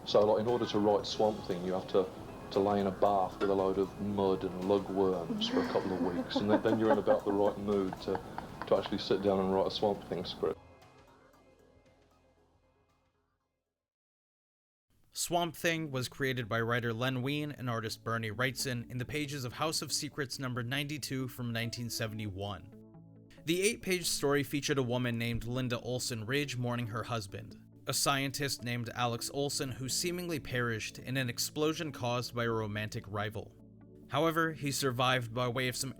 So like in order to write Swamp Thing, you have to lay in a bath with a load of mud and lugworms for a couple of weeks, and then you're in about the right mood to actually sit down and write a Swamp Thing script. Swamp Thing was created by writer Len Wein and artist Bernie Wrightson in the pages of House of Secrets number 92 from 1971. The 8-page story featured a woman named Linda Olson Ridge mourning her husband, a scientist named Alex Olson who seemingly perished in an explosion caused by a romantic rival. However, he survived by way of some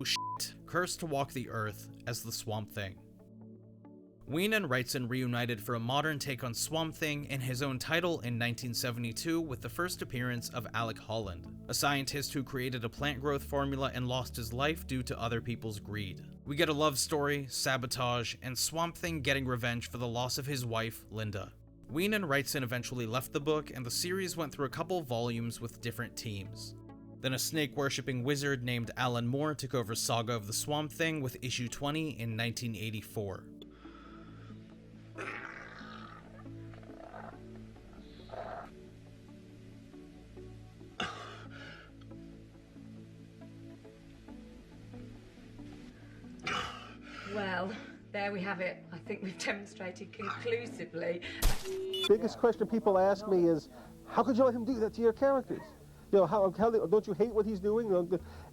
shit, cursed to walk the earth as the Swamp Thing. Wein and Wrightson reunited for a modern take on Swamp Thing in his own title in 1972 with the first appearance of Alec Holland, a scientist who created a plant growth formula and lost his life due to other people's greed. We get a love story, sabotage, and Swamp Thing getting revenge for the loss of his wife, Linda. Wein and Wrightson eventually left the book, and the series went through a couple volumes with different teams. Then a snake-worshipping wizard named Alan Moore took over Saga of the Swamp Thing with issue 20 in 1984. Well, there we have it. I think we've demonstrated conclusively. Biggest question people ask me is, how could you let him do that to your characters? You know, how don't you hate what he's doing?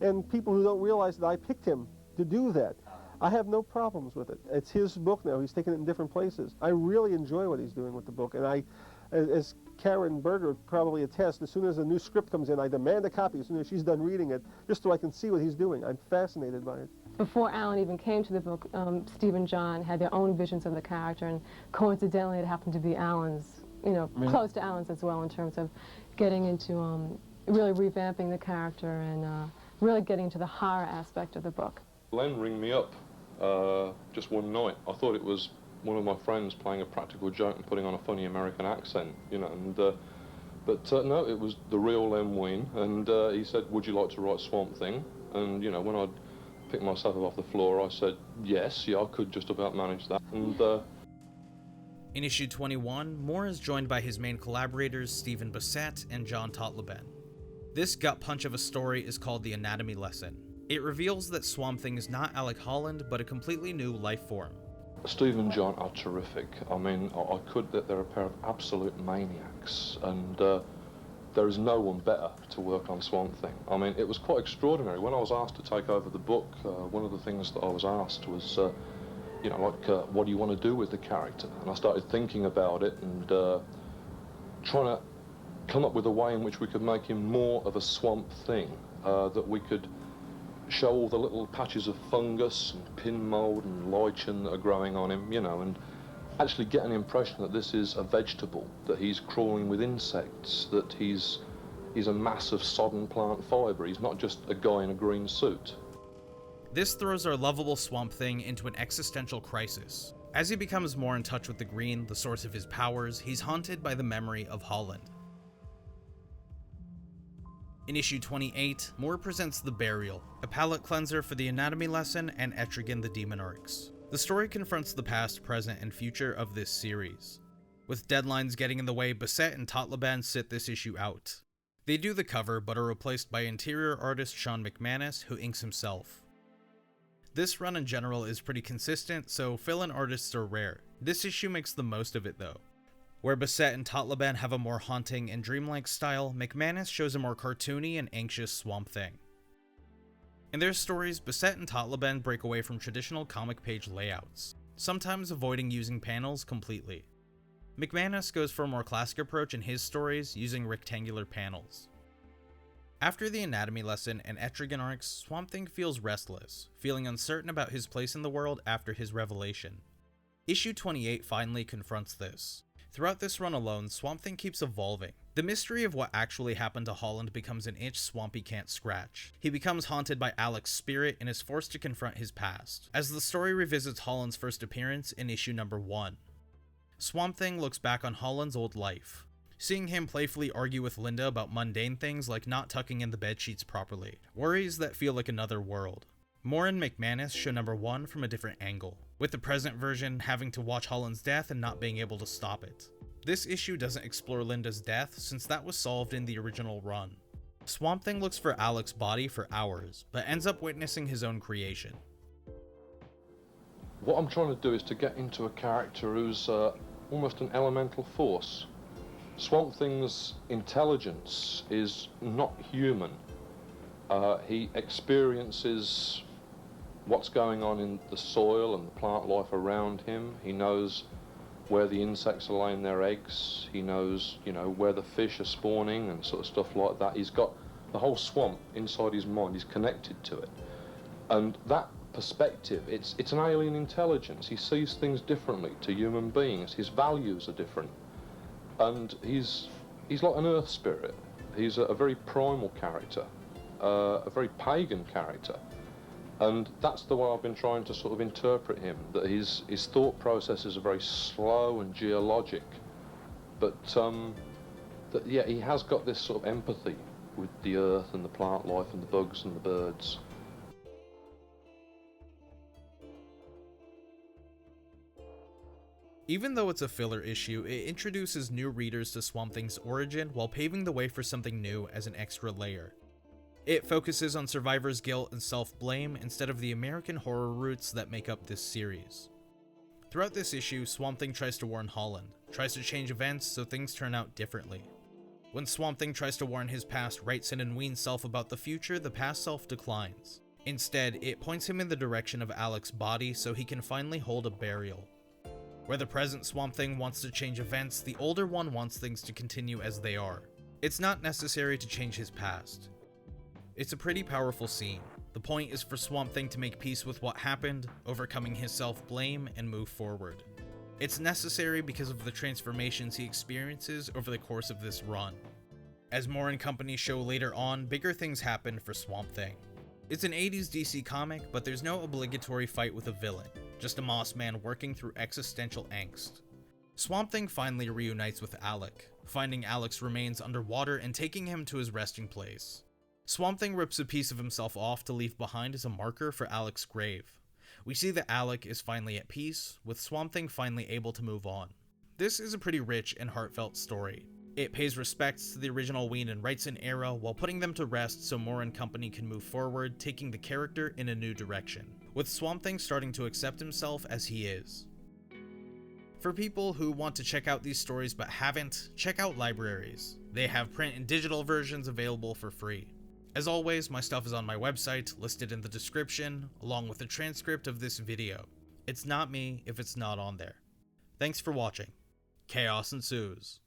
And people who don't realize that I picked him to do that. I have no problems with it. It's his book now. He's taken it in different places. I really enjoy what he's doing with the book. And as Karen Berger probably attests, as soon as a new script comes in, I demand a copy as soon as she's done reading it, just so I can see what he's doing. I'm fascinated by it. Before Alan even came to the book, Steve and John had their own visions of the character, and coincidentally it happened to be Alan's, close to Alan's as well in terms of getting into really revamping the character and really getting to the horror aspect of the book. Len rang me up just one night. I thought it was one of my friends playing a practical joke and putting on a funny American accent, but no, it was the real Len Wein, and he said, would you like to write Swamp Thing? And, when I'd picked myself up off the floor, I said, yes, I could just about manage that. And in issue 21, Moore is joined by his main collaborators Stephen Bissette and John Totleben. This gut punch of a story is called The Anatomy Lesson. It reveals that Swamp Thing is not Alec Holland, but a completely new life form. Steve and John are terrific. I mean, they're a pair of absolute maniacs, and there is no one better to work on Swamp Thing. I mean, it was quite extraordinary. When I was asked to take over the book, one of the things that I was asked was, what do you want to do with the character? And I started thinking about it and trying to come up with a way in which we could make him more of a Swamp Thing, that we could show all the little patches of fungus and pin mold and lichen that are growing on him, and actually get an impression that this is a vegetable, that he's crawling with insects, that he's a mass of sodden plant fibre. He's not just a guy in a green suit. This throws our lovable Swamp Thing into an existential crisis. As he becomes more in touch with the green, the source of his powers, he's haunted by the memory of Holland. In issue 28, Moore presents The Burial, a palate cleanser for The Anatomy Lesson and Etrigan the Demon arcs. The story confronts the past, present, and future of this series. With deadlines getting in the way, Bissette and Totleben sit this issue out. They do the cover, but are replaced by interior artist Shawn McManus, who inks himself. This run in general is pretty consistent, so fill-in artists are rare. This issue makes the most of it though. Where Bissette and Totleben have a more haunting and dreamlike style, McManus shows a more cartoony and anxious Swamp Thing. In their stories, Bissette and Totleben break away from traditional comic page layouts, sometimes avoiding using panels completely. McManus goes for a more classic approach in his stories, using rectangular panels. After the Anatomy Lesson and Etrigan arcs, Swamp Thing feels restless, feeling uncertain about his place in the world after his revelation. Issue 28 finally confronts this. Throughout this run alone, Swamp Thing keeps evolving. The mystery of what actually happened to Holland becomes an itch Swampy can't scratch. He becomes haunted by Alec's spirit and is forced to confront his past, as the story revisits Holland's first appearance in issue number 1. Swamp Thing looks back on Holland's old life, seeing him playfully argue with Linda about mundane things like not tucking in the bedsheets properly, worries that feel like another world. Moore and McManus show number 1 from a different angle, with the present version having to watch Holland's death and not being able to stop it. This issue doesn't explore Linda's death since that was solved in the original run. Swamp Thing looks for Alec's body for hours, but ends up witnessing his own creation. What I'm trying to do is to get into a character who's almost an elemental force. Swamp Thing's intelligence is not human. He experiences what's going on in the soil and the plant life around him. He knows where the insects are laying their eggs. He knows, where the fish are spawning and sort of stuff like that. He's got the whole swamp inside his mind. He's connected to it. And that perspective, it's an alien intelligence. He sees things differently to human beings. His values are different. And he's like an earth spirit. He's a very primal character, a very pagan character. And that's the way I've been trying to sort of interpret him, that his thought processes are very slow and geologic, but he has got this sort of empathy with the earth and the plant life and the bugs and the birds. Even though it's a filler issue, it introduces new readers to Swamp Thing's origin while paving the way for something new as an extra layer. It focuses on survivors' guilt and self-blame instead of the American horror roots that make up this series. Throughout this issue, Swamp Thing tries to warn Holland, tries to change events so things turn out differently. When Swamp Thing tries to warn his past Wrightson and Wein self about the future, the past self declines. Instead, it points him in the direction of Alec's body so he can finally hold a burial. Where the present Swamp Thing wants to change events, the older one wants things to continue as they are. It's not necessary to change his past. It's a pretty powerful scene. The point is for Swamp Thing to make peace with what happened, overcoming his self-blame, and move forward. It's necessary because of the transformations he experiences over the course of this run. As Moore and company show later on, bigger things happen for Swamp Thing. It's an 80s DC comic, but there's no obligatory fight with a villain, just a Moss man working through existential angst. Swamp Thing finally reunites with Alec, finding Alec's remains underwater and taking him to his resting place. Swamp Thing rips a piece of himself off to leave behind as a marker for Alec's grave. We see that Alec is finally at peace, with Swamp Thing finally able to move on. This is a pretty rich and heartfelt story. It pays respects to the original Wein and Wrightson era while putting them to rest so Moore and company can move forward, taking the character in a new direction, with Swamp Thing starting to accept himself as he is. For people who want to check out these stories but haven't, check out libraries. They have print and digital versions available for free. As always, my stuff is on my website, listed in the description, along with a transcript of this video. It's not me if it's not on there. Thanks for watching. Chaos ensues.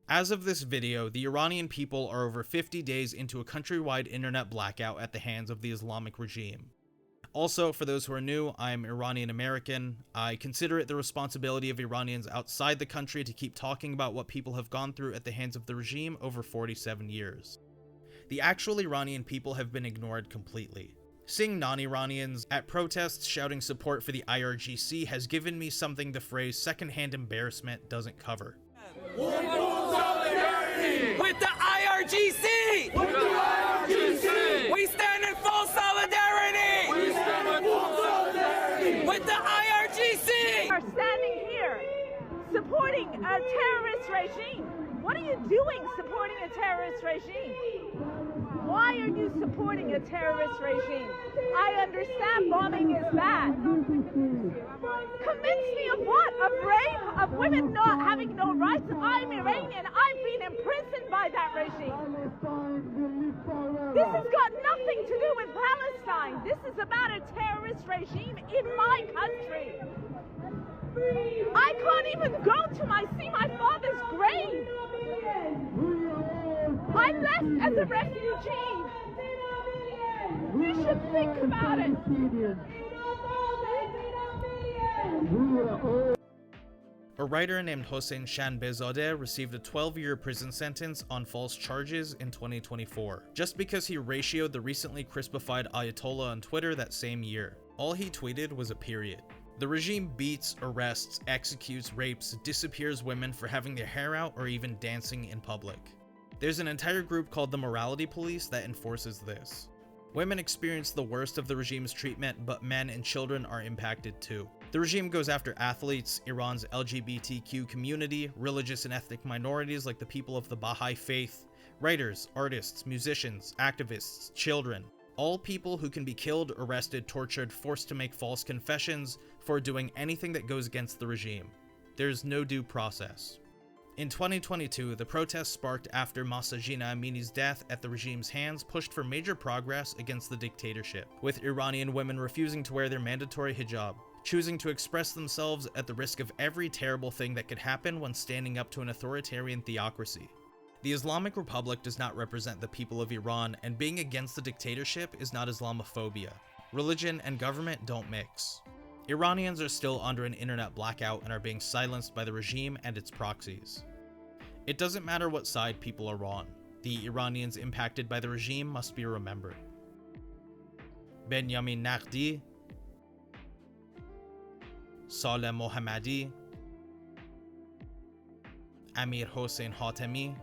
As of this video, the Iranian people are over 50 days into a countrywide internet blackout at the hands of the Islamic regime. Also, for those who are new, I'm Iranian American. I consider it the responsibility of Iranians outside the country to keep talking about what people have gone through at the hands of the regime over 47 years. The actual Iranian people have been ignored completely. Seeing non-Iranians at protests shouting support for the IRGC has given me something the phrase secondhand embarrassment doesn't cover. With the IRGC! With the IRGC! We stand in full solidarity! We stand in full solidarity! With the IRGC! Are standing here supporting a terrorist regime. What are you doing supporting a terrorist regime? Why are you supporting a terrorist regime? I understand bombing is bad. Convince me of what? Of rape? Of women not having no rights? I'm Iranian. I've been imprisoned by that regime. This has got nothing to do with Palestine. This is about a terrorist regime in my country. I can't even go to see my father's grave. I'm left as a refugee. You should think about it. A writer named HOSSEIN SHANBEHZADEH received a 12-year prison sentence on false charges in 2024, just because he ratioed the recently crispified Ayatollah on Twitter that same year. All he tweeted was a period. The regime beats, arrests, executes, rapes, disappears women for having their hair out or even dancing in public. There's an entire group called the Morality Police that enforces this. Women experience the worst of the regime's treatment, but men and children are impacted too. The regime goes after athletes, Iran's LGBTQ community, religious and ethnic minorities like the people of the Baha'i faith, writers, artists, musicians, activists, children. All people who can be killed, arrested, tortured, forced to make false confessions for doing anything that goes against the regime. There's no due process. In 2022, the protests sparked after Mahsa Amini's death at the regime's hands pushed for major progress against the dictatorship, with Iranian women refusing to wear their mandatory hijab, choosing to express themselves at the risk of every terrible thing that could happen when standing up to an authoritarian theocracy. The Islamic Republic does not represent the people of Iran, and being against the dictatorship is not Islamophobia. Religion and government don't mix. Iranians are still under an internet blackout and are being silenced by the regime and its proxies. It doesn't matter what side people are on. The Iranians impacted by the regime must be remembered. BENYAMIN NAGHDI, Saleh MOHAMMADI, AMIRHOSSEIN HATEMI,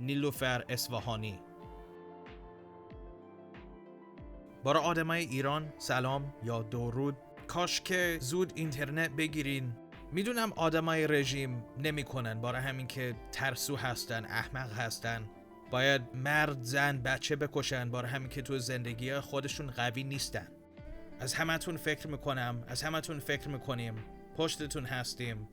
NILOUFAR ESFAHANI. برای آدمای ایران سلام یا درود. کاش که زود اینترنت بگیرین. میدونم آدمای رژیم نمیکنن، برای همین که ترسو هستن، احمق هستن، باید مرد، زن، بچه بکشن، برای همین که تو زندگی خودشون قوی نیستن. از همتون فکر میکنیم، پشتتون هستیم.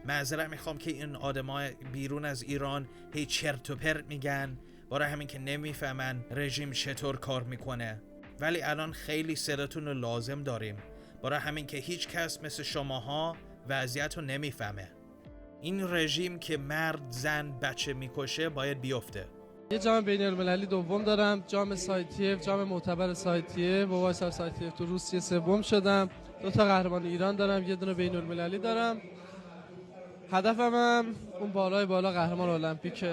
معذرت میخوام که این آدمای بیرون از ایران هی چرت و پرت میگن، برای همین که نمیفهمن رژیم چطور کار میکنه. ولی الان خیلی صداتون رو لازم داریم، برای همین که هیچ کس مثل شماها وضعیت رو نمیفهمه. این رژیم که مرد، زن، بچه میکشه باید بیفته. یه جام بین المللی دوم دارم، جام سایتیف، جام معتبر سایتیف و وایسار سایتیف تو روسیه سوم شدم. 2 تا قهرمان ایران دارم، یه دونه بین المللی دارم. هدفم هم اون بالای بالا قهرمان المپیکه.